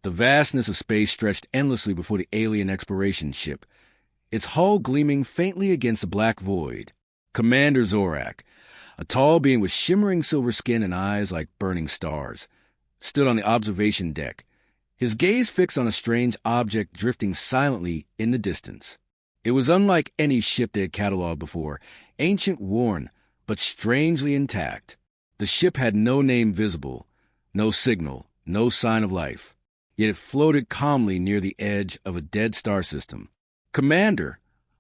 The vastness of space stretched endlessly before the alien exploration ship, its hull gleaming faintly against the black void. Commander Zorak, a tall being with shimmering silver skin and eyes like burning stars, stood on the observation deck, his gaze fixed on a strange object drifting silently in the distance. It was unlike any ship they had cataloged before, ancient, worn, but strangely intact. The ship had no name visible, no signal, no sign of life, yet it floated calmly near the edge of a dead star system. "Commander,"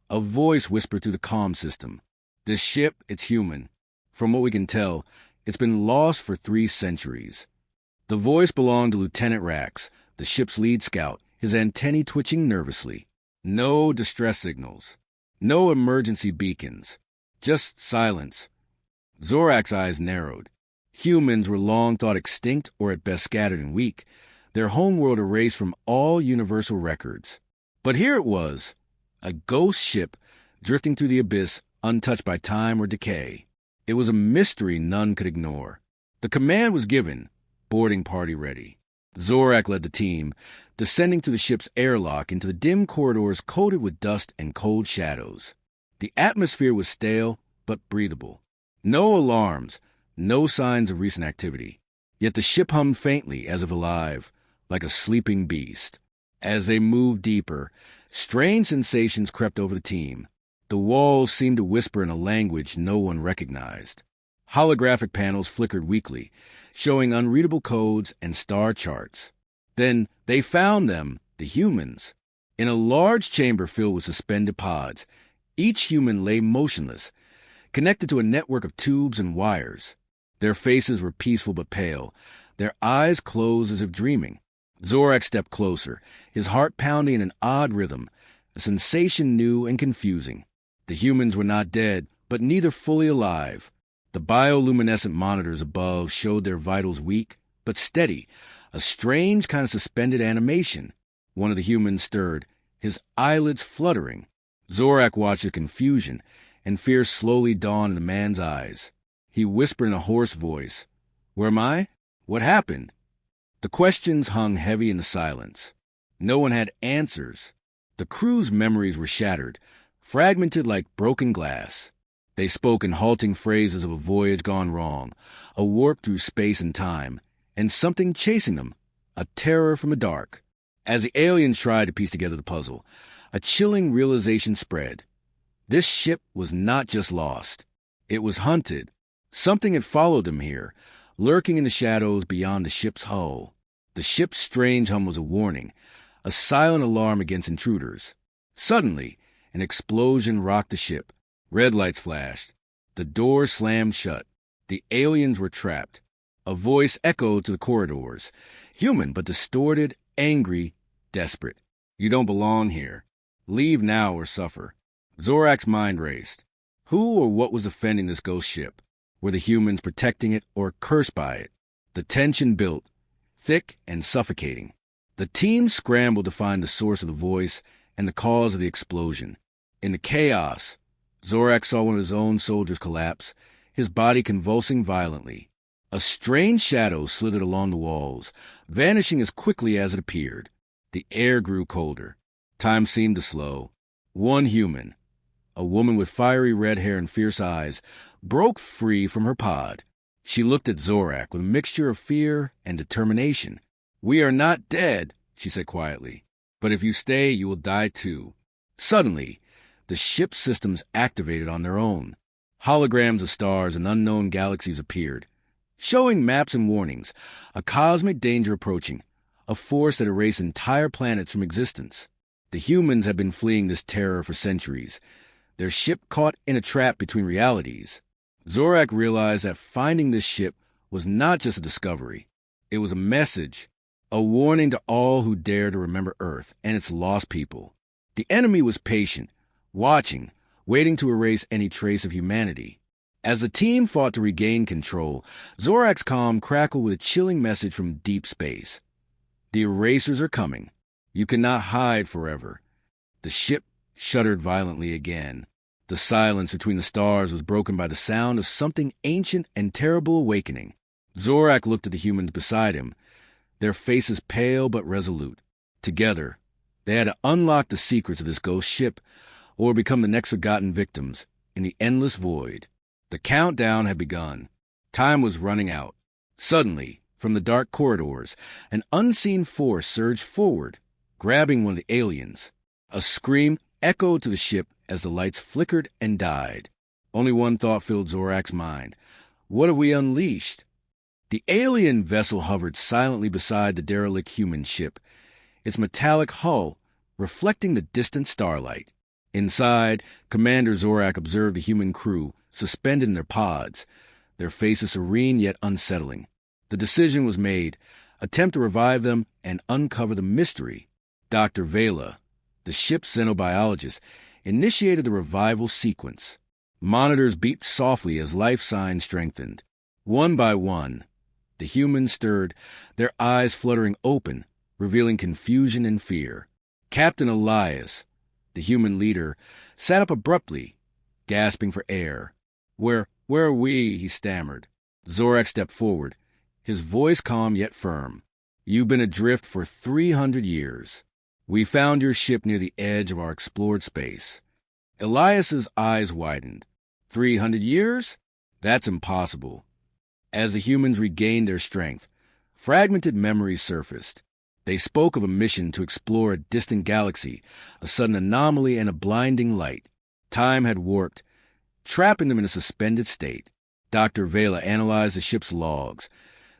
a voice whispered through the comm system. "This ship, it's human. From what we can tell, it's been lost for 3 centuries." The voice belonged to Lieutenant Rax, the ship's lead scout, his antennae twitching nervously. No distress signals. No emergency beacons. Just silence. Zorak's eyes narrowed. Humans were long thought extinct or at best scattered and weak, their homeworld erased from all universal records. But here it was, a ghost ship drifting through the abyss, untouched by time or decay. It was a mystery none could ignore. The command was given, boarding party ready. Zorak led the team, descending through the ship's airlock into the dim corridors coated with dust and cold shadows. The atmosphere was stale but breathable. No alarms, no signs of recent activity. Yet the ship hummed faintly, as if alive, like a sleeping beast. As they moved deeper, strange sensations crept over the team. The walls seemed to whisper in a language no one recognized. Holographic panels flickered weakly, showing unreadable codes and star charts. Then they found them, the humans. In a large chamber filled with suspended pods, each human lay motionless, connected to a network of tubes and wires. Their faces were peaceful but pale, their eyes closed as if dreaming. Zorak stepped closer, his heart pounding in an odd rhythm, a sensation new and confusing. The humans were not dead, but neither fully alive. The bioluminescent monitors above showed their vitals weak, but steady, a strange kind of suspended animation. One of the humans stirred, his eyelids fluttering. Zorak watched the confusion, and fear slowly dawned in the man's eyes. He whispered in a hoarse voice, "Where am I? What happened?" The questions hung heavy in the silence. No one had answers. The crew's memories were shattered, fragmented like broken glass. They spoke in halting phrases of a voyage gone wrong, a warp through space and time, and something chasing them, a terror from the dark. As the aliens tried to piece together the puzzle, a chilling realization spread. This ship was not just lost. It was hunted. Something had followed them here, lurking in the shadows beyond the ship's hull. The ship's strange hum was a warning, a silent alarm against intruders. Suddenly, an explosion rocked the ship. Red lights flashed. The doors slammed shut. The aliens were trapped. A voice echoed to the corridors. Human, but distorted, angry, desperate. "You don't belong here. Leave now or suffer." Zorak's mind raced. Who or what was offending this ghost ship? Were the humans protecting it or cursed by it? The tension built, thick and suffocating. The team scrambled to find the source of the voice and the cause of the explosion. In the chaos, Zorak saw one of his own soldiers collapse, his body convulsing violently. A strange shadow slithered along the walls, vanishing as quickly as it appeared. The air grew colder. Time seemed to slow. One human, a woman with fiery red hair and fierce eyes, broke free from her pod. She looked at Zorak with a mixture of fear and determination. "We are not dead," she said quietly. "But if you stay, you will die too." Suddenly, the ship's systems activated on their own. Holograms of stars and unknown galaxies appeared, showing maps and warnings, a cosmic danger approaching, a force that erased entire planets from existence. The humans had been fleeing this terror for centuries, their ship caught in a trap between realities. Zorak realized that finding this ship was not just a discovery. It was a message, a warning to all who dare to remember Earth and its lost people. The enemy was patient, watching, waiting to erase any trace of humanity. As the team fought to regain control, Zorak's comm crackled with a chilling message from deep space. "The erasers are coming. You cannot hide forever." The ship shuddered violently again. The silence between the stars was broken by the sound of something ancient and terrible awakening. Zorak looked at the humans beside him. their faces pale but resolute. Together, they had to unlock the secrets of this ghost ship or become the next forgotten victims in the endless void. The countdown had begun. Time was running out. Suddenly, from the dark corridors, an unseen force surged forward, grabbing one of the aliens. A scream echoed to the ship as the lights flickered and died. Only one thought filled Zorak's mind. What have we unleashed? The alien vessel hovered silently beside the derelict human ship, its metallic hull reflecting the distant starlight. Inside, Commander Zorak observed the human crew suspended in their pods, their faces serene yet unsettling. The decision was made: attempt to revive them and uncover the mystery. Dr. Vela, the ship's xenobiologist, initiated the revival sequence. Monitors beeped softly as life signs strengthened. One by one, the humans stirred, their eyes fluttering open, revealing confusion and fear. Captain Elias, the human leader, sat up abruptly, gasping for air. Where are we?" he stammered. Zorak stepped forward, his voice calm yet firm. "You've been adrift for 300 years. We found your ship near the edge of our explored space." Elias's eyes widened. 300 years? That's impossible. As the humans regained their strength, fragmented memories surfaced. They spoke of a mission to explore a distant galaxy, a sudden anomaly, and a blinding light. Time had warped, trapping them in a suspended state. Dr. Vela analyzed the ship's logs,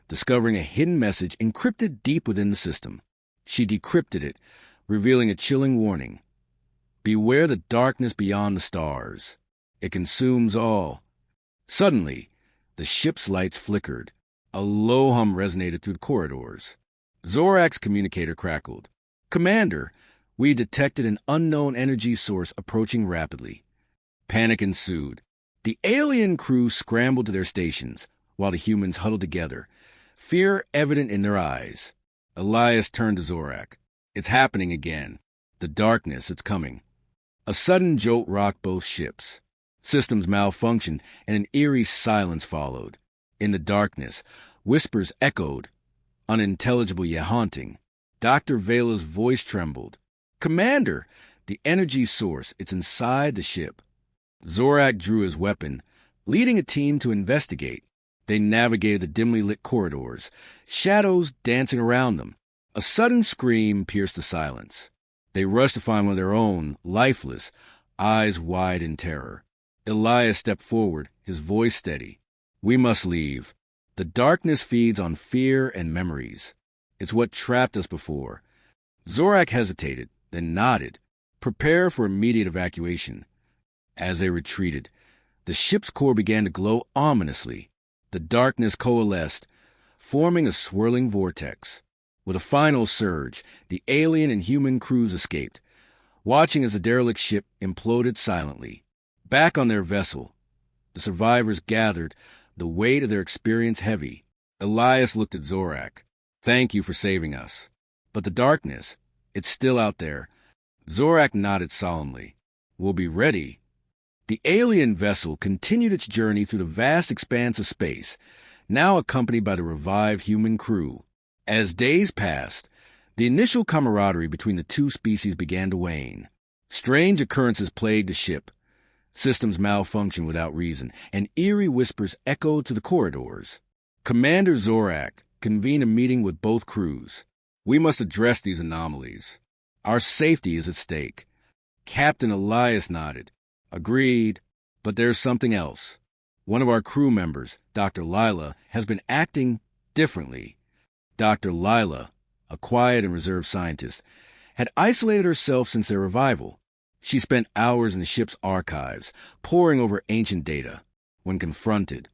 discovering a hidden message encrypted deep within the system. She decrypted it, revealing a chilling warning. "Beware the darkness beyond the stars. It consumes all." Suddenly, the ship's lights flickered. A low hum resonated through the corridors. Zorak's communicator crackled. "Commander, we detected an unknown energy source approaching rapidly." Panic ensued. The alien crew scrambled to their stations, while the humans huddled together, fear evident in their eyes. Elias turned to Zorak. "It's happening again. The darkness, it's coming." A sudden jolt rocked both ships. Systems malfunctioned, and an eerie silence followed. In the darkness, whispers echoed, unintelligible yet haunting. Dr. Vela's voice trembled. "Commander, the energy source, it's inside the ship." Zorak drew his weapon, leading a team to investigate. They navigated the dimly lit corridors, shadows dancing around them. A sudden scream pierced the silence. They rushed to find one of their own, lifeless, eyes wide in terror. Elias stepped forward, his voice steady. "We must leave. The darkness feeds on fear and memories. It's what trapped us before." Zorak hesitated, then nodded. "Prepare for immediate evacuation." As they retreated, the ship's core began to glow ominously. The darkness coalesced, forming a swirling vortex. With a final surge, the alien and human crews escaped, watching as the derelict ship imploded silently. Back on their vessel, the survivors gathered, the weight of their experience heavy. Elias looked at Zorak. "Thank you for saving us. But the darkness, it's still out there." Zorak nodded solemnly. "We'll be ready." The alien vessel continued its journey through the vast expanse of space, now accompanied by the revived human crew. As days passed, the initial camaraderie between the two species began to wane. Strange occurrences plagued the ship. Systems malfunctioned without reason, and eerie whispers echoed through the corridors. Commander Zorak convened a meeting with both crews. "We must address these anomalies. Our safety is at stake." Captain Elias nodded. "Agreed, but there's something else. One of our crew members, Dr. Lila, has been acting differently." Dr. Lila, a quiet and reserved scientist, had isolated herself since their revival. She spent hours in the ship's archives, poring over ancient data. When confronted,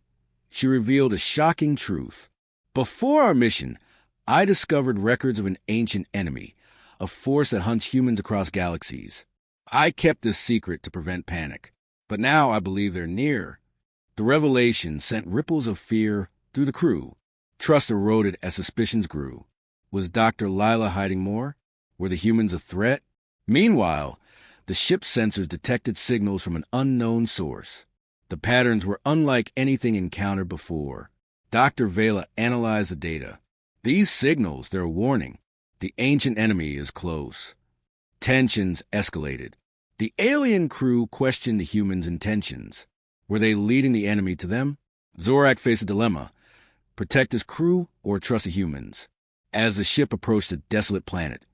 she revealed a shocking truth. "Before our mission, I discovered records of an ancient enemy, a force that hunts humans across galaxies. I kept this secret to prevent panic, but now I believe they're near." The revelation sent ripples of fear through the crew. Trust eroded as suspicions grew. Was Dr. Lila hiding more? Were the humans a threat? Meanwhile, the ship's sensors detected signals from an unknown source. The patterns were unlike anything encountered before. Dr. Vela analyzed the data. These signals, they're a warning. The ancient enemy is close. Tensions escalated. The alien crew questioned the humans' intentions. Were they leading the enemy to them? Zorak faced a dilemma: protect his crew or trust the humans. As the ship approached a desolate planet,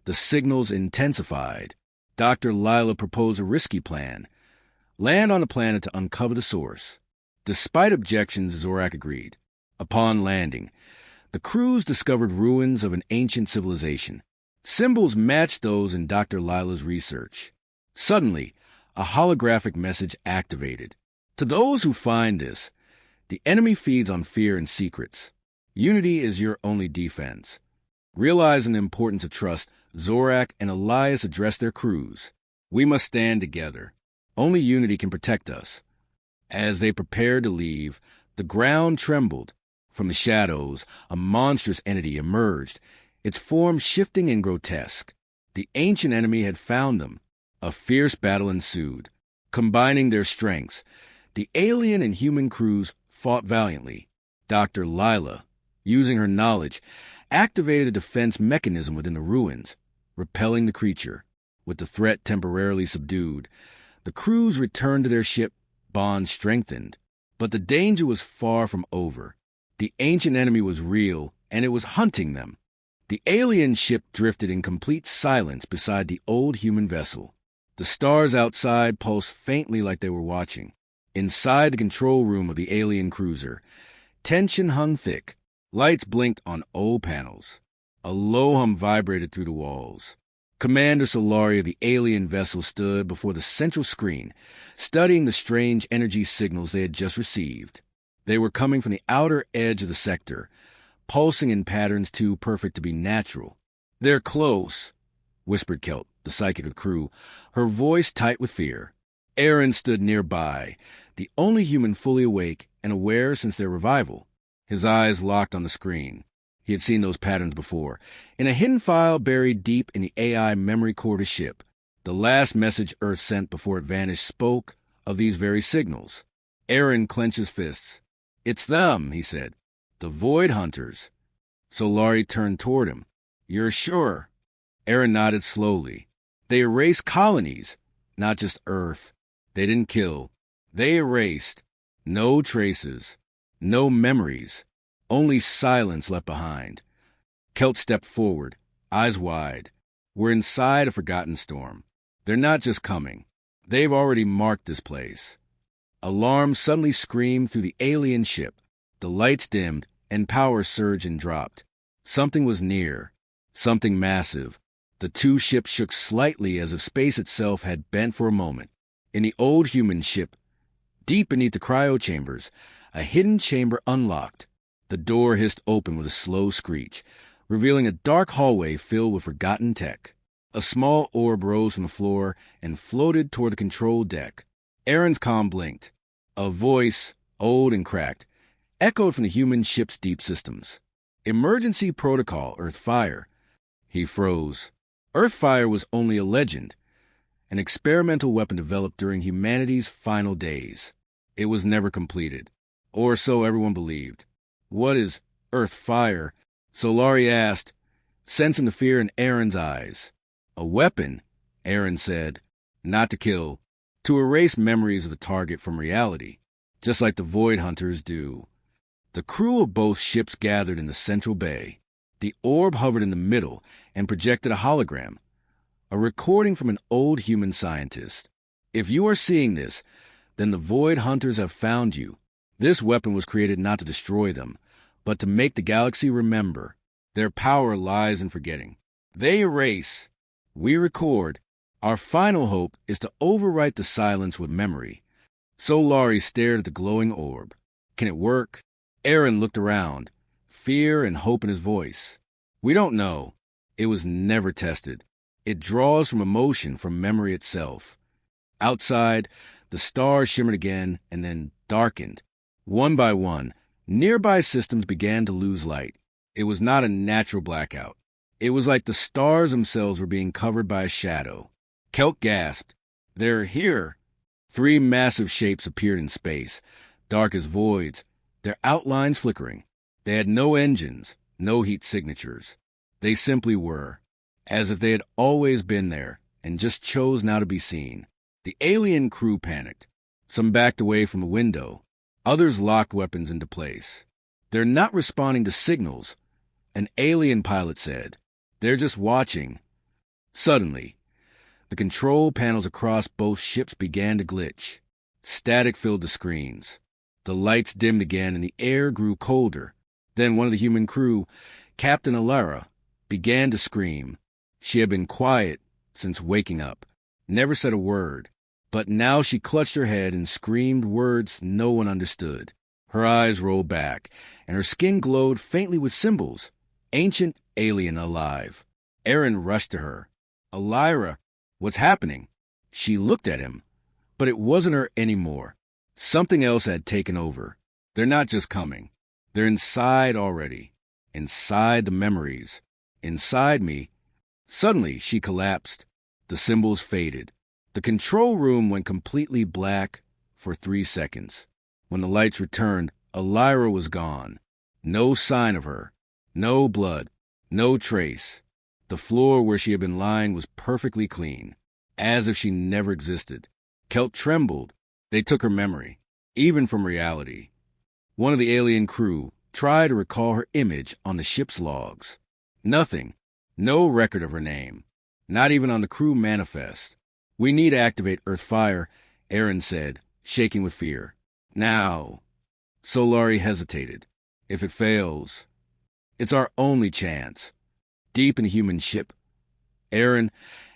the signals intensified. Dr. Lila proposed a risky plan: land on the planet to uncover the source. Despite objections, Zorak agreed. Upon landing, the crews discovered ruins of an ancient civilization. Symbols matched those in Dr. Lila's research. Suddenly, a holographic message activated. To those who find this, the enemy feeds on fear and secrets. Unity is your only defense. Realizing the importance of trust, Zorak and Elias addressed their crews. We must stand together. Only unity can protect us. As they prepared to leave, the ground trembled. From the shadows, a monstrous entity emerged, its form shifting and grotesque. The ancient enemy had found them. A fierce battle ensued. Combining their strengths, the alien and human crews fought valiantly. Dr. Lila, using her knowledge, activated a defense mechanism within the ruins, repelling the creature. With the threat temporarily subdued, the crews returned to their ship, bonds strengthened. But the danger was far from over. The ancient enemy was real, and it was hunting them. The alien ship drifted in complete silence beside the old human vessel. The stars outside pulsed faintly like they were watching. Inside the control room of the alien cruiser, tension hung thick. Lights blinked on old panels. A low hum vibrated through the walls. Commander Solari of the alien vessel stood before the central screen, studying the strange energy signals they had just received. They were coming from the outer edge of the sector, pulsing in patterns too perfect to be natural. "They're close," whispered Kelt, the psychic of the crew, her voice tight with fear. Aaron stood nearby, the only human fully awake and aware since their revival. His eyes locked on the screen. He had seen those patterns before, in a hidden file buried deep in the AI memory core of the ship. The last message Earth sent before it vanished spoke of these very signals. Aaron clenched his fists. "It's them," he said. "The Void Hunters." Solari turned toward him. "You're sure?" Aaron nodded slowly. "They erased colonies, not just Earth. They didn't kill. They erased. No traces. No memories. Only silence left behind." Kelt stepped forward, eyes wide. "We're inside a forgotten storm. They're not just coming. They've already marked this place." Alarm suddenly screamed through the alien ship. The lights dimmed, and power surged and dropped. Something was near. Something massive. The two ships shook slightly as if space itself had bent for a moment. In the old human ship, deep beneath the cryo chambers, a hidden chamber unlocked. The door hissed open with a slow screech, revealing a dark hallway filled with forgotten tech. A small orb rose from the floor and floated toward the control deck. Aaron's comm blinked. A voice, old and cracked, echoed from the human ship's deep systems. "Emergency protocol, Earthfire." He froze. Earthfire was only a legend, an experimental weapon developed during humanity's final days. It was never completed, or so everyone believed. "What is Earthfire?" Solari asked, sensing the fear in Aaron's eyes. "A weapon," Aaron said, "not to kill. To erase memories of the target from reality, just like the Void Hunters do." The crew of both ships gathered in the central bay. The orb hovered in the middle and projected a hologram, a recording from an old human scientist. "If you are seeing this, then the Void Hunters have found you. This weapon was created not to destroy them, but to make the galaxy remember. Their power lies in forgetting. They erase. We record. Our final hope is to overwrite the silence with memory." Solari stared at the glowing orb. "Can it work?" Aaron looked around, fear and hope in his voice. "We don't know. It was never tested. It draws from emotion, from memory itself." Outside, the stars shimmered again and then darkened. One by one, nearby systems began to lose light. It was not a natural blackout. It was like the stars themselves were being covered by a shadow. Kelt gasped. "They're here." 3 massive shapes appeared in space, dark as voids, their outlines flickering. They had no engines, no heat signatures. They simply were, as if they had always been there and just chose now to be seen. The alien crew panicked. Some backed away from the window. Others locked weapons into place. "They're not responding to signals," an alien pilot said. "They're just watching." Suddenly, the control panels across both ships began to glitch. Static filled the screens. The lights dimmed again and the air grew colder. Then one of the human crew, Captain Alara, began to scream. She had been quiet since waking up, never said a word, but now she clutched her head and screamed words no one understood. Her eyes rolled back, and her skin glowed faintly with symbols. Ancient alien alive. Aaron rushed to her. "Alara, what's happening?" She looked at him, but it wasn't her anymore. Something else had taken over. "They're not just coming. They're inside already. Inside the memories. Inside me." Suddenly, she collapsed. The symbols faded. The control room went completely black for 3 seconds. When the lights returned, Alara was gone. No sign of her. No blood. No trace. The floor where she had been lying was perfectly clean, as if she never existed. Kelt trembled. They took her memory, even from reality. One of the alien crew tried to recall her image on the ship's logs. Nothing. No record of her name. Not even on the crew manifest. "We need to activate Earthfire," Aaron said, shaking with fear. "Now." Solari hesitated. "If it fails, it's our only chance." Deep in the human ship, Aaron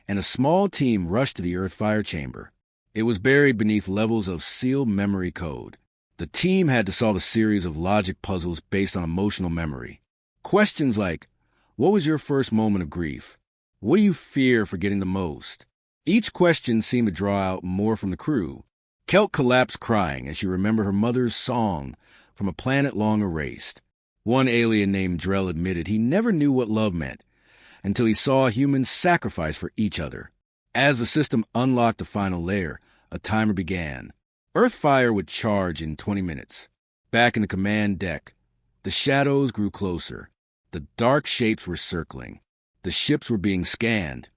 and a small team rushed to the Earthfire chamber. It was buried beneath levels of sealed memory code. The team had to solve a series of logic puzzles based on emotional memory. Questions like, what was your first moment of grief? What do you fear forgetting the most? Each question seemed to draw out more from the crew. Kelt collapsed crying as she remembered her mother's song from a planet long erased. One alien named Drell admitted he never knew what love meant until he saw humans sacrifice for each other. As the system unlocked the final layer, a timer began. Earthfire would charge in 20 minutes. Back in the command deck, the shadows grew closer. The dark shapes were circling. The ships were being scanned,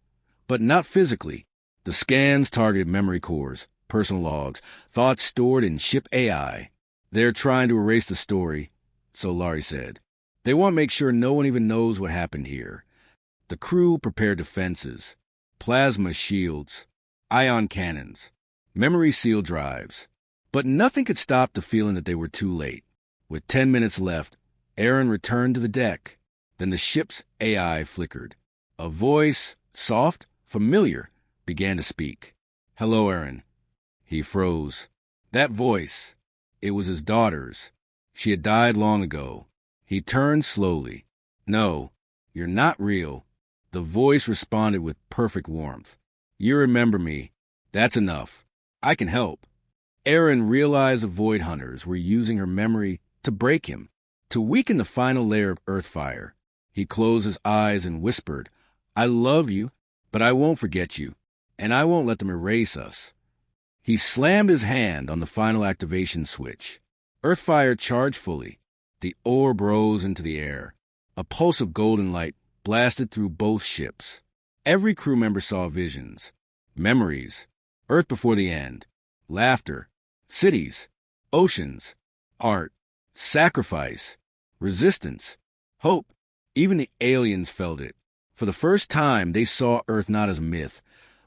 but not physically. The scans targeted memory cores, personal logs, thoughts stored in ship AI. "They're trying to erase the story," Solari said. "They want to make sure no one even knows what happened here." The crew prepared defenses, plasma shields, ion cannons, memory seal drives. But nothing could stop the feeling that they were too late. With 10 minutes left, Aaron returned to the deck. Then the ship's AI flickered. A voice, soft, familiar, began to speak. "Hello, Aaron." He froze. That voice, it was his daughter's. She had died long ago. He turned slowly. "No, you're not real." The voice responded with perfect warmth. "You remember me. That's enough. I can help." Aaron realized the Void Hunters were using her memory to break him, to weaken the final layer of Earthfire. He closed his eyes and whispered, "I love you, but I won't forget you, and I won't let them erase us." He slammed his hand on the final activation switch. Earthfire charged fully. The orb rose into the air. A pulse of golden light blasted through both ships. Every crew member saw visions, memories, Earth before the end, laughter, cities, oceans, art, sacrifice, resistance, hope. Even the aliens felt it. For the first time, they saw Earth not as a myth,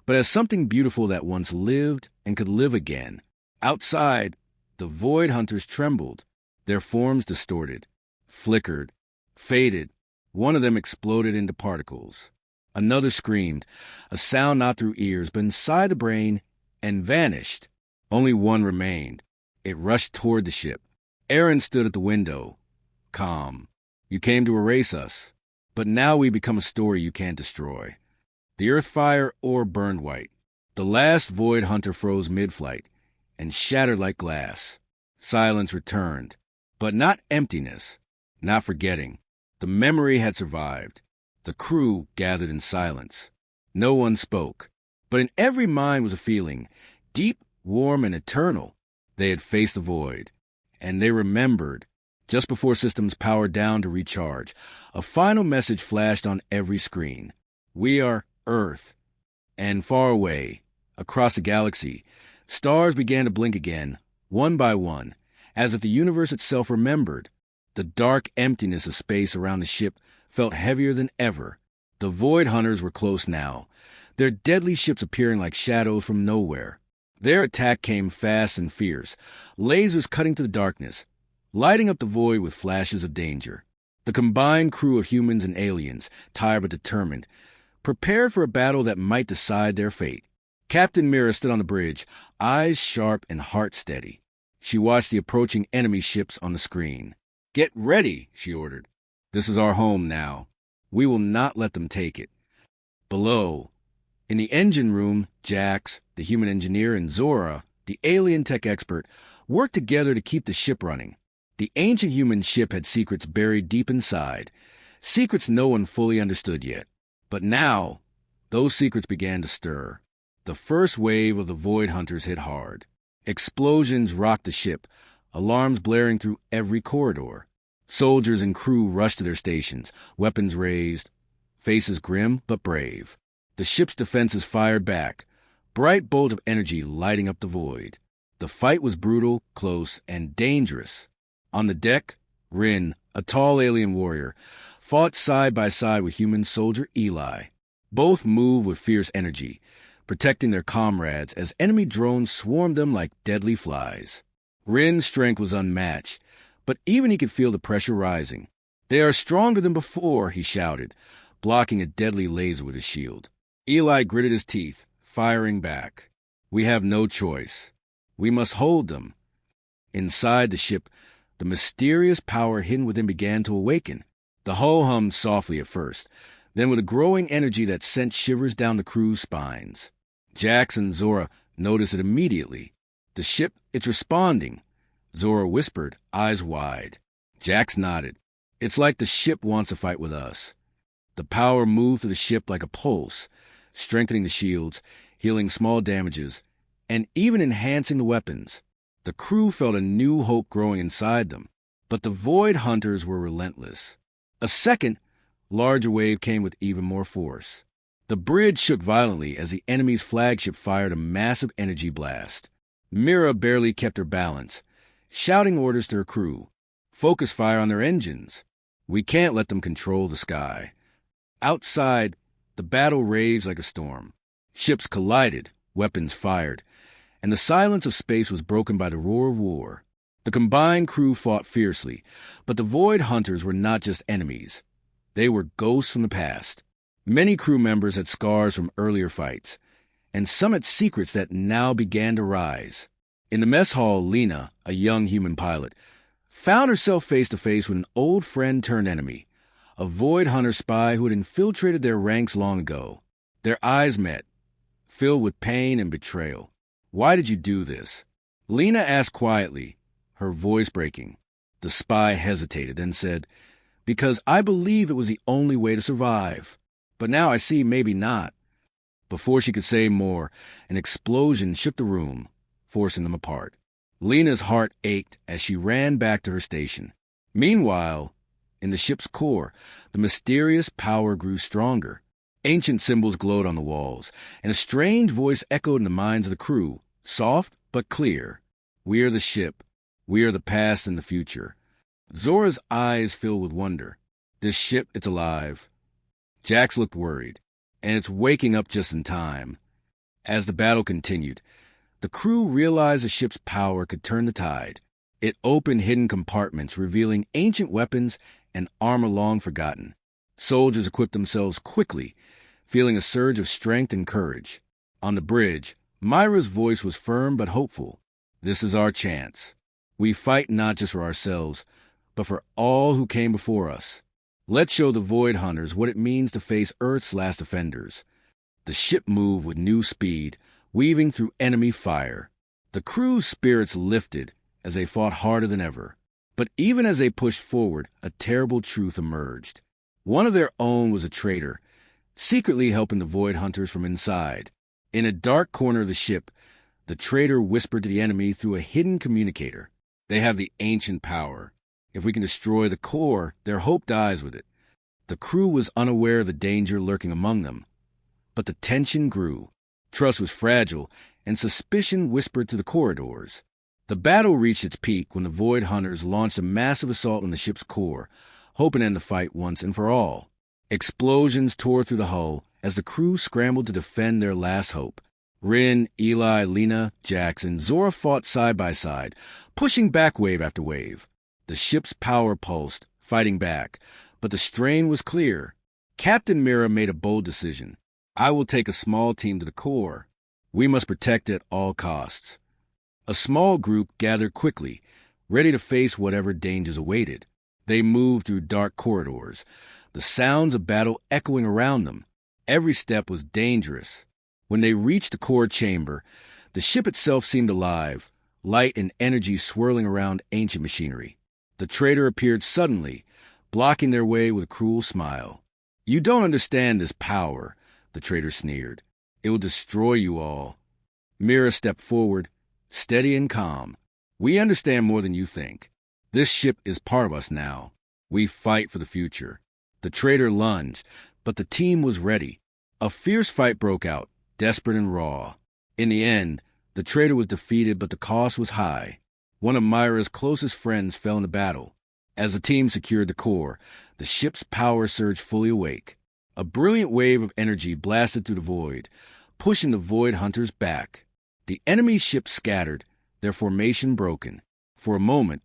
but as something beautiful that once lived and could live again. Outside, the Void Hunters trembled. Their forms distorted, flickered, faded. One of them exploded into particles. Another screamed, a sound not through ears, but inside the brain, and vanished. Only one remained. It rushed toward the ship. Aaron stood at the window, calm. "You came to erase us, but now we become a story you can't destroy." The Earthfire orb burned white. The last Void Hunter froze mid-flight and shattered like glass. Silence returned, but not emptiness, not forgetting. The memory had survived. The crew gathered in silence. No one spoke, but in every mind was a feeling, deep, warm, and eternal. They had faced the void, and they remembered, Just before systems powered down to recharge, a final message flashed on every screen. We are Earth. And far away, across the galaxy, stars began to blink again, one by one, as if the universe itself remembered. The dark emptiness of space around the ship felt heavier than ever. The Void Hunters were close now, their deadly ships appearing like shadows from nowhere. Their attack came fast and fierce, lasers cutting through the darkness, lighting up the void with flashes of danger. The combined crew of humans and aliens, tired but determined, prepared for a battle that might decide their fate. Captain Mira stood on the bridge, eyes sharp and heart steady. She watched the approaching enemy ships on the screen. "Get ready," she ordered. "This is our home now. We will not let them take it." Below, in the engine room, Jax, the human engineer, and Zora, the alien tech expert, worked together to keep the ship running. The ancient human ship had secrets buried deep inside, secrets no one fully understood yet. But now, those secrets began to stir. The first wave of the Void Hunters hit hard. Explosions rocked the ship, alarms blaring through every corridor. Soldiers and crew rushed to their stations, weapons raised, faces grim but brave. The ship's defenses fired back, bright bolt of energy lighting up the void. The fight was brutal, close, and dangerous. On the deck, Rin, a tall alien warrior, fought side by side with human soldier Eli. Both moved with fierce energy, protecting their comrades as enemy drones swarmed them like deadly flies. Rin's strength was unmatched, but even he could feel the pressure rising. "They are stronger than before," he shouted, blocking a deadly laser with his shield. Eli gritted his teeth, firing back. "We have no choice. We must hold them." Inside the ship, the mysterious power hidden within began to awaken. The hull hummed softly at first, then with a growing energy that sent shivers down the crew's spines. Jax and Zora noticed it immediately. "The ship, it's responding," Zora whispered, eyes wide. Jax nodded. "It's like the ship wants to fight with us." The power moved through the ship like a pulse, strengthening the shields, healing small damages, and even enhancing the weapons. The crew felt a new hope growing inside them, but the Void Hunters were relentless. A second, larger wave came with even more force. The bridge shook violently as the enemy's flagship fired a massive energy blast. Mira barely kept her balance, shouting orders to her crew. "Focus fire on their engines. We can't let them control the sky." Outside, the battle raged like a storm. Ships collided, weapons fired, and the silence of space was broken by the roar of war. The combined crew fought fiercely, but the Void Hunters were not just enemies. They were ghosts from the past. Many crew members had scars from earlier fights, and some had secrets that now began to rise. In the mess hall, Lena, a young human pilot, found herself face to face with an old friend turned enemy, a Void Hunter spy who had infiltrated their ranks long ago. Their eyes met, filled with pain and betrayal. "Why did you do this?" Lena asked quietly, her voice breaking. The spy hesitated, then said, "Because I believe it was the only way to survive. But now I see maybe not." Before she could say more, an explosion shook the room, forcing them apart. Lena's heart ached as she ran back to her station. Meanwhile, in the ship's core, the mysterious power grew stronger. Ancient symbols glowed on the walls, and a strange voice echoed in the minds of the crew, soft but clear. "We are the ship. We are the past and the future." Zora's eyes filled with wonder. "This ship, it's alive." Jax looked worried, "And it's waking up just in time." As the battle continued, the crew realized the ship's power could turn the tide. It opened hidden compartments, revealing ancient weapons and armor long forgotten. Soldiers equipped themselves quickly, feeling a surge of strength and courage. On the bridge, Myra's voice was firm but hopeful. "This is our chance. We fight not just for ourselves, but for all who came before us. Let's show the Void Hunters what it means to face Earth's last offenders." The ship moved with new speed, weaving through enemy fire. The crew's spirits lifted as they fought harder than ever. But even as they pushed forward, a terrible truth emerged. One of their own was a traitor, secretly helping the Void Hunters from inside. In a dark corner of the ship, the traitor whispered to the enemy through a hidden communicator. "They have the ancient power. If we can destroy the core, their hope dies with it. The crew was unaware of the danger lurking among them. But the tension grew. Trust was fragile, and suspicion whispered through the corridors. The battle reached its peak when the Void Hunters launched a massive assault on the ship's core, hoping to end the fight once and for all. Explosions tore through the hull as the crew scrambled to defend their last hope. Rin, Eli, Lena, Jax, and Zora fought side by side, pushing back wave after wave. The ship's power pulsed, fighting back, but the strain was clear. Captain Mira made a bold decision. I will take a small team to the core. We must protect it at all costs. A small group gathered quickly, ready to face whatever dangers awaited. They moved through dark corridors, the sounds of battle echoing around them. Every step was dangerous. When they reached the core chamber, the ship itself seemed alive, light and energy swirling around ancient machinery. The traitor appeared suddenly, blocking their way with a cruel smile. You don't understand this power, the traitor sneered. It will destroy you all. Mira stepped forward, steady and calm. We understand more than you think. This ship is part of us now. We fight for the future. The traitor lunged, but the team was ready. A fierce fight broke out, desperate and raw. In the end, the traitor was defeated, but the cost was high. One of Myra's closest friends fell in the battle. As the team secured the core, the ship's power surged fully awake. A brilliant wave of energy blasted through the void, pushing the Void Hunters back. The enemy ship scattered, their formation broken. For a moment,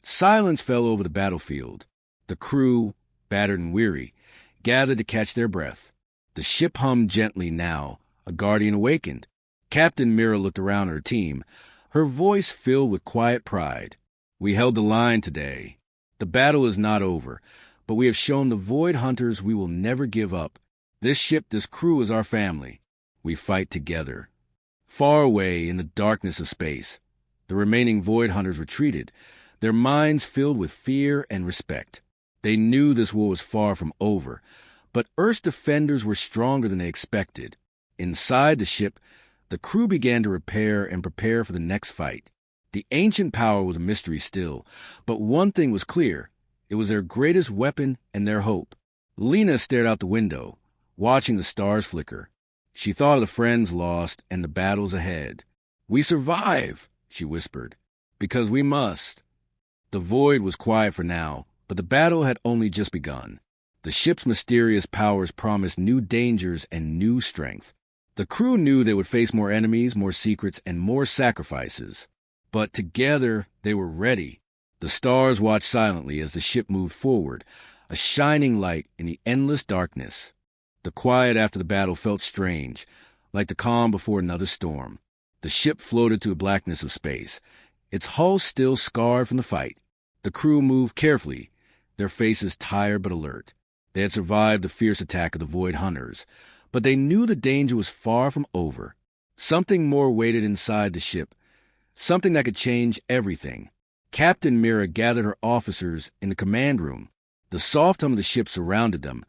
silence fell over the battlefield. The crew, battered and weary, gathered to catch their breath. The ship hummed gently now, a guardian awakened. Captain Mira looked around at her team, her voice filled with quiet pride. We held the line today. The battle is not over, but we have shown the Void Hunters we will never give up. This ship, this crew is our family. We fight together. Far away in the darkness of space, the remaining Void Hunters retreated, their minds filled with fear and respect. They knew this war was far from over, but Earth's defenders were stronger than they expected. Inside the ship, the crew began to repair and prepare for the next fight. The ancient power was a mystery still, but one thing was clear. It was their greatest weapon and their hope. Lena stared out the window, watching the stars flicker. She thought of the friends lost and the battles ahead. We survive, she whispered, because we must. The void was quiet for now, but the battle had only just begun. The ship's mysterious powers promised new dangers and new strength. The crew knew they would face more enemies, more secrets, and more sacrifices. But together they were ready. The stars watched silently as the ship moved forward, a shining light in the endless darkness. The quiet after the battle felt strange, like the calm before another storm. The ship floated through the blackness of space, its hull still scarred from the fight. The crew moved carefully, their faces tired but alert. They had survived the fierce attack of the Void Hunters, but they knew the danger was far from over. Something more waited inside the ship, something that could change everything. Captain Mira gathered her officers in the command room. The soft hum of the ship surrounded them,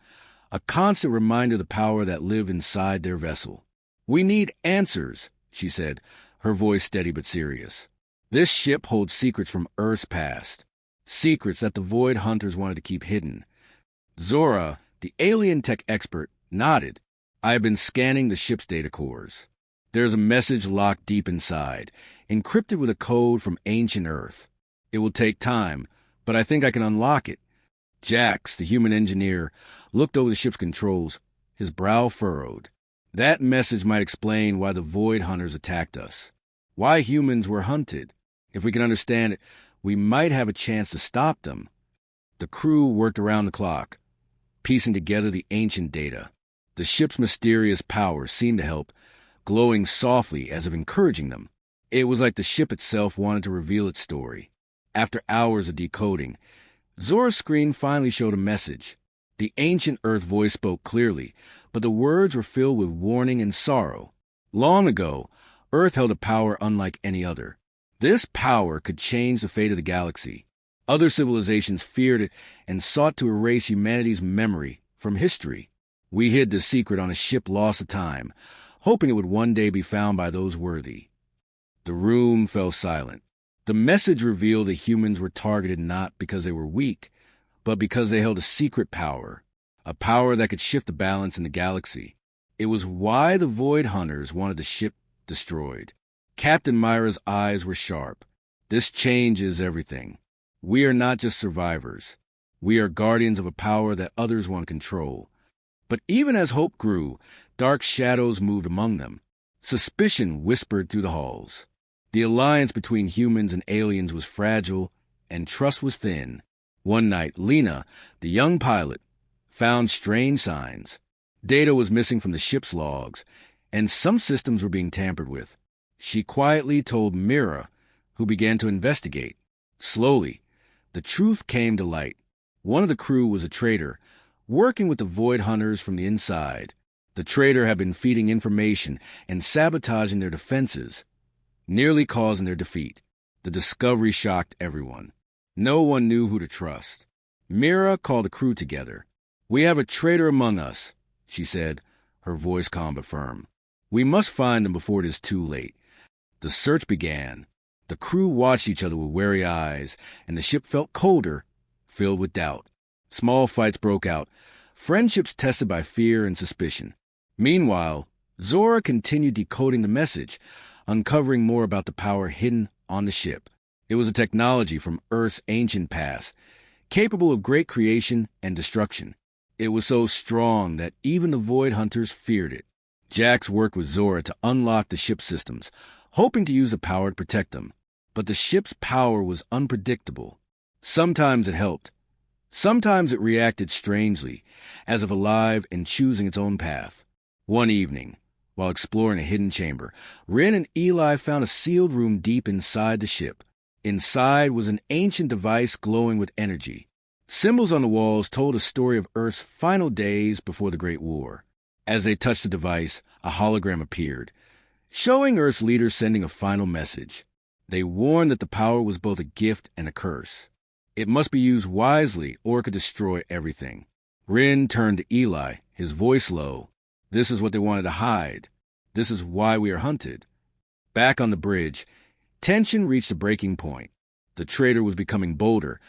a constant reminder of the power that lived inside their vessel. We need answers, she said, her voice steady but serious. This ship holds secrets from Earth's past, secrets that the Void Hunters wanted to keep hidden. Zora, the alien tech expert, nodded. I have been scanning the ship's data cores. There is a message locked deep inside, encrypted with a code from ancient Earth. It will take time, but I think I can unlock it. Jax, the human engineer, looked over the ship's controls, his brow furrowed. That message might explain why the Void Hunters attacked us, why humans were hunted. If we can understand it, we might have a chance to stop them. The crew worked around the clock, piecing together the ancient data. The ship's mysterious power seemed to help, glowing softly as if encouraging them. It was like the ship itself wanted to reveal its story. After hours of decoding, Zora's screen finally showed a message. The ancient Earth voice spoke clearly, but the words were filled with warning and sorrow. Long ago, Earth held a power unlike any other. This power could change the fate of the galaxy. Other civilizations feared it and sought to erase humanity's memory from history. We hid the secret on a ship lost to time, hoping it would one day be found by those worthy. The room fell silent. The message revealed that humans were targeted not because they were weak, but because they held a secret power, a power that could shift the balance in the galaxy. It was why the Void Hunters wanted the ship destroyed. Captain Myra's eyes were sharp. This changes everything. We are not just survivors. We are guardians of a power that others want control. But even as hope grew, dark shadows moved among them. Suspicion whispered through the halls. The alliance between humans and aliens was fragile, and trust was thin. One night, Lena, the young pilot, found strange signs. Data was missing from the ship's logs, and some systems were being tampered with. She quietly told Mira, who began to investigate. Slowly, the truth came to light. One of the crew was a traitor, working with the Void Hunters from the inside. The traitor had been feeding information and sabotaging their defenses, nearly causing their defeat. The discovery shocked everyone. No one knew who to trust. Mira called the crew together. "We have a traitor among us," she said, her voice calm but firm. "We must find them before it is too late." The search began. The crew watched each other with wary eyes, and the ship felt colder, filled with doubt. Small fights broke out, friendships tested by fear and suspicion. Meanwhile, Zora continued decoding the message, uncovering more about the power hidden on the ship. It was a technology from Earth's ancient past, capable of great creation and destruction. It was so strong that even the Void Hunters feared it. Jax worked with Zora to unlock the ship's systems, hoping to use the power to protect them. But the ship's power was unpredictable. Sometimes it helped. Sometimes it reacted strangely, as if alive and choosing its own path. One evening, while exploring a hidden chamber, Rin and Eli found a sealed room deep inside the ship. Inside was an ancient device glowing with energy. Symbols on the walls told a story of Earth's final days before the Great War. As they touched the device, a hologram appeared, showing Earth's leaders sending a final message. They warned that the power was both a gift and a curse. It must be used wisely or it could destroy everything. Rin turned to Eli, his voice low. "This is what they wanted to hide. This is why we are hunted." Back on the bridge, tension reached a breaking point. The traitor was becoming bolder,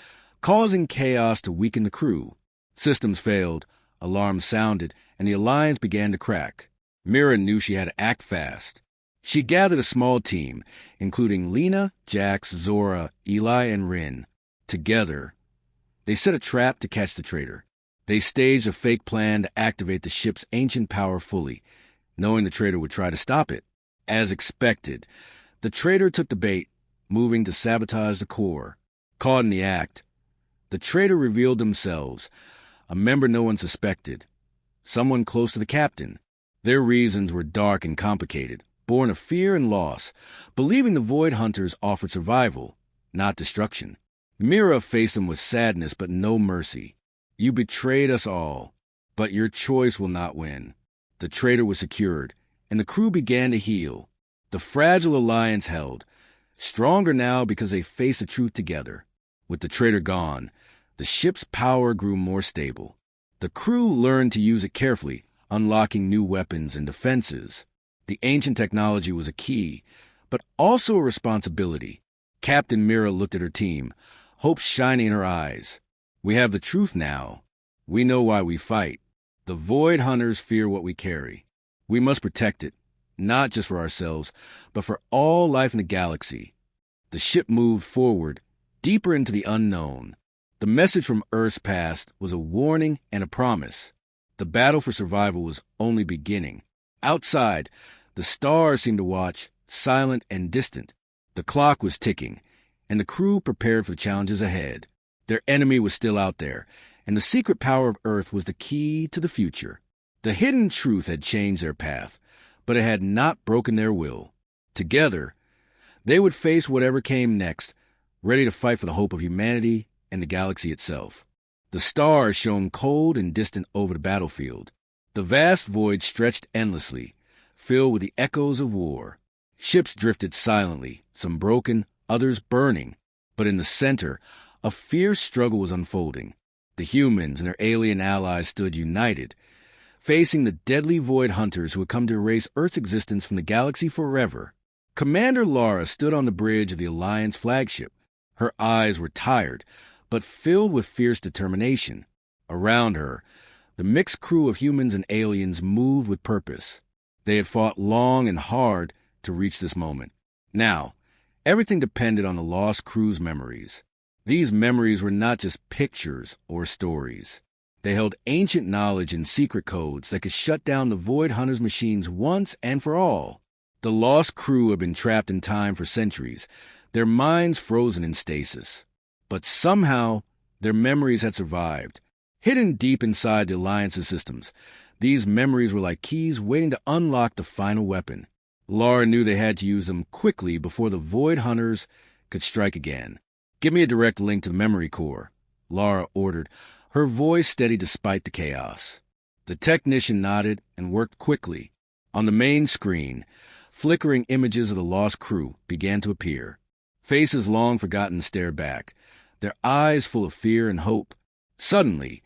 causing chaos to weaken the crew. Systems failed, alarms sounded, and the alliance began to crack. Mira knew she had to act fast. She gathered a small team, including Lena, Jax, Zora, Eli, and Rin. Together, they set a trap to catch the traitor. They staged a fake plan to activate the ship's ancient power fully, knowing the traitor would try to stop it. As expected, the traitor took the bait, moving to sabotage the core. Caught in the act, the traitor revealed themselves, a member no one suspected, someone close to the captain. Their reasons were dark and complicated, born of fear and loss, believing the Void Hunters offered survival, not destruction. Mira faced them with sadness but no mercy. "You betrayed us all, but your choice will not win." The traitor was secured, and the crew began to heal. The fragile alliance held, stronger now because they faced the truth together. With the traitor gone, the ship's power grew more stable. The crew learned to use it carefully, unlocking new weapons and defenses. The ancient technology was a key, but also a responsibility. Captain Mira looked at her team, hope shining in her eyes. "We have the truth now. We know why we fight. The Void Hunters fear what we carry. We must protect it, not just for ourselves, but for all life in the galaxy." The ship moved forward, deeper into the unknown. The message from Earth's past was a warning and a promise. The battle for survival was only beginning. Outside, the stars seemed to watch, silent and distant. The clock was ticking, and the crew prepared for the challenges ahead. Their enemy was still out there, and the secret power of Earth was the key to the future. The hidden truth had changed their path, but it had not broken their will. Together, they would face whatever came next, ready to fight for the hope of humanity and the galaxy itself. The stars shone cold and distant over the battlefield. The vast void stretched endlessly, filled with the echoes of war. Ships drifted silently, some broken, others burning. But in the center, a fierce struggle was unfolding. The humans and their alien allies stood united, facing the deadly Void Hunters who had come to erase Earth's existence from the galaxy forever. Commander Lara stood on the bridge of the Alliance flagship. Her eyes were tired, but filled with fierce determination. Around her, the mixed crew of humans and aliens moved with purpose. They had fought long and hard to reach this moment. Now, everything depended on the lost crew's memories. These memories were not just pictures or stories. They held ancient knowledge and secret codes that could shut down the Void Hunters' machines once and for all. The lost crew had been trapped in time for centuries, their minds frozen in stasis. But somehow, their memories had survived. Hidden deep inside the Alliance's systems, these memories were like keys waiting to unlock the final weapon. Lara knew they had to use them quickly before the Void Hunters could strike again. "Give me a direct link to the memory core," Lara ordered, her voice steady despite the chaos. The technician nodded and worked quickly. On the main screen, flickering images of the lost crew began to appear. Faces long forgotten stared back, their eyes full of fear and hope. Suddenly,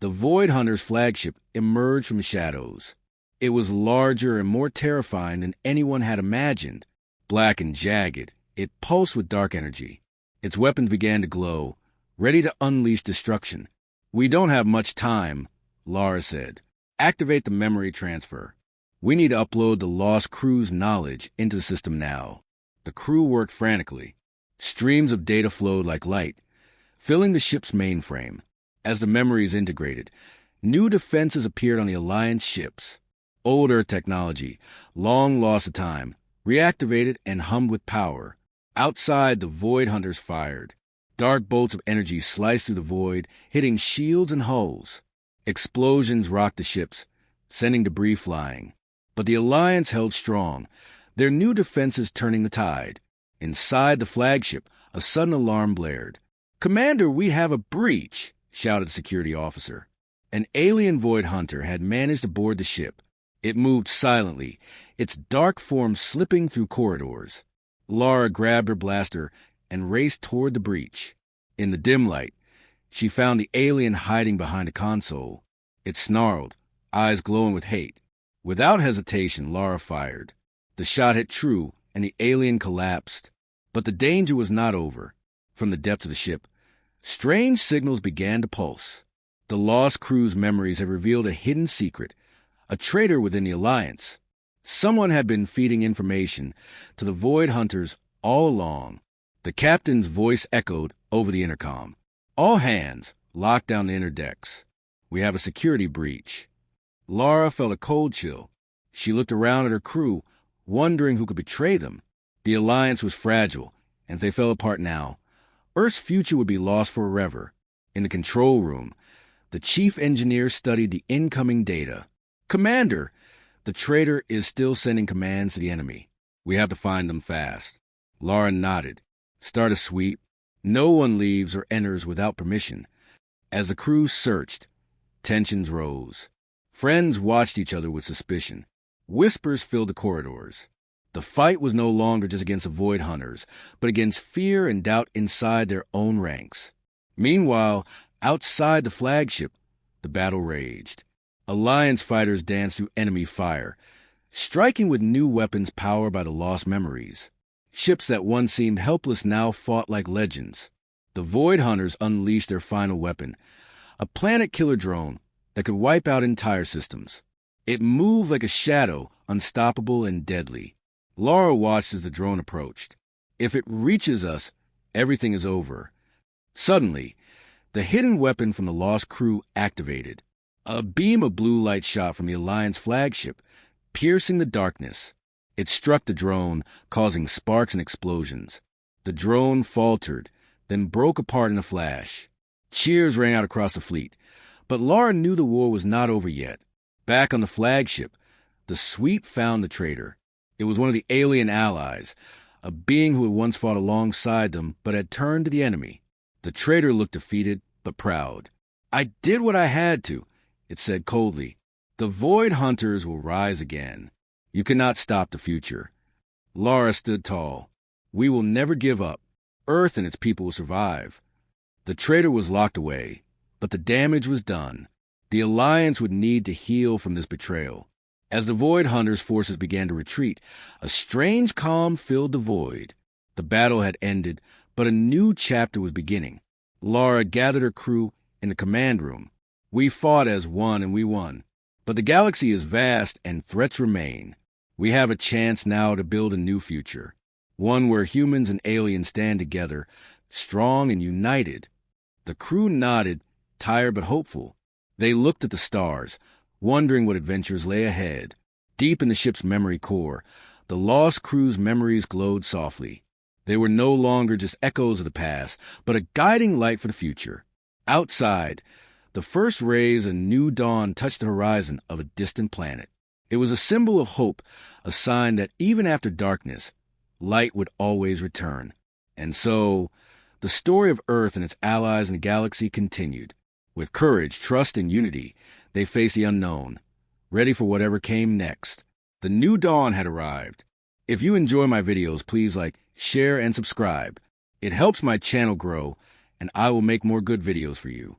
the Void Hunters' flagship emerged from the shadows. It was larger and more terrifying than anyone had imagined. Black and jagged, it pulsed with dark energy. Its weapons began to glow, ready to unleash destruction. "We don't have much time," Lara said. "Activate the memory transfer. We need to upload the lost crew's knowledge into the system now." The crew worked frantically. Streams of data flowed like light, filling the ship's mainframe. As the memories integrated, new defenses appeared on the Alliance ships. Old Earth technology, long lost to time, reactivated and hummed with power. Outside, the Void Hunters fired. Dark bolts of energy sliced through the void, hitting shields and hulls. Explosions rocked the ships, sending debris flying. But the Alliance held strong, their new defenses turning the tide. Inside the flagship, a sudden alarm blared. "Commander, we have a breach," shouted the security officer. An alien Void Hunter had managed to board the ship. It moved silently, its dark form slipping through corridors. Lara grabbed her blaster and raced toward the breach. In the dim light, she found the alien hiding behind a console. It snarled, eyes glowing with hate. Without hesitation, Lara fired. The shot hit true, and the alien collapsed. But the danger was not over. From the depths of the ship, strange signals began to pulse. The lost crew's memories had revealed a hidden secret, a traitor within the Alliance. Someone had been feeding information to the Void Hunters all along. The captain's voice echoed over the intercom. "All hands, lock down the inner decks. We have a security breach." Lara felt a cold chill. She looked around at her crew, wondering who could betray them. The Alliance was fragile, and if they fell apart now, Earth's future would be lost forever. In the control room, the chief engineer studied the incoming data. "Commander, the traitor is still sending commands to the enemy. We have to find them fast." Lara nodded. "Start a sweep. No one leaves or enters without permission." As the crew searched, tensions rose. Friends watched each other with suspicion. Whispers filled the corridors. The fight was no longer just against the Void Hunters, but against fear and doubt inside their own ranks. Meanwhile, outside the flagship, the battle raged. Alliance fighters danced through enemy fire, striking with new weapons powered by the lost memories. Ships that once seemed helpless now fought like legends. The Void Hunters unleashed their final weapon, a planet-killer drone that could wipe out entire systems. It moved like a shadow, unstoppable and deadly. Lara watched as the drone approached. If it reaches us, everything is over. Suddenly, the hidden weapon from the lost crew activated. A beam of blue light shot from the Alliance flagship, piercing the darkness. It struck the drone, causing sparks and explosions. The drone faltered, then broke apart in a flash. Cheers rang out across the fleet, but Lara knew the war was not over yet. Back on the flagship, the sweep found the traitor. It was one of the alien allies, a being who had once fought alongside them but had turned to the enemy. The traitor looked defeated but proud. "I did what I had to," it said coldly. "The Void Hunters will rise again. You cannot stop the future." Lara stood tall. "We will never give up. Earth and its people will survive." The traitor was locked away, but the damage was done. The Alliance would need to heal from this betrayal. As the Void Hunters' forces began to retreat, a strange calm filled the void. The battle had ended, but a new chapter was beginning. Lara gathered her crew in the command room. We fought as one and we won. But the galaxy is vast and threats remain. We have a chance now to build a new future. One where humans and aliens stand together, strong and united. The crew nodded, tired but hopeful. They looked at the stars, wondering what adventures lay ahead. Deep in the ship's memory core, the lost crew's memories glowed softly. They were no longer just echoes of the past, but a guiding light for the future. Outside, the first rays of new dawn touched the horizon of a distant planet. It was a symbol of hope, a sign that even after darkness, light would always return. And so, the story of Earth and its allies in the galaxy continued. With courage, trust, and unity, they faced the unknown, ready for whatever came next. The new dawn had arrived. If you enjoy my videos, please like, share, and subscribe. It helps my channel grow, and I will make more good videos for you.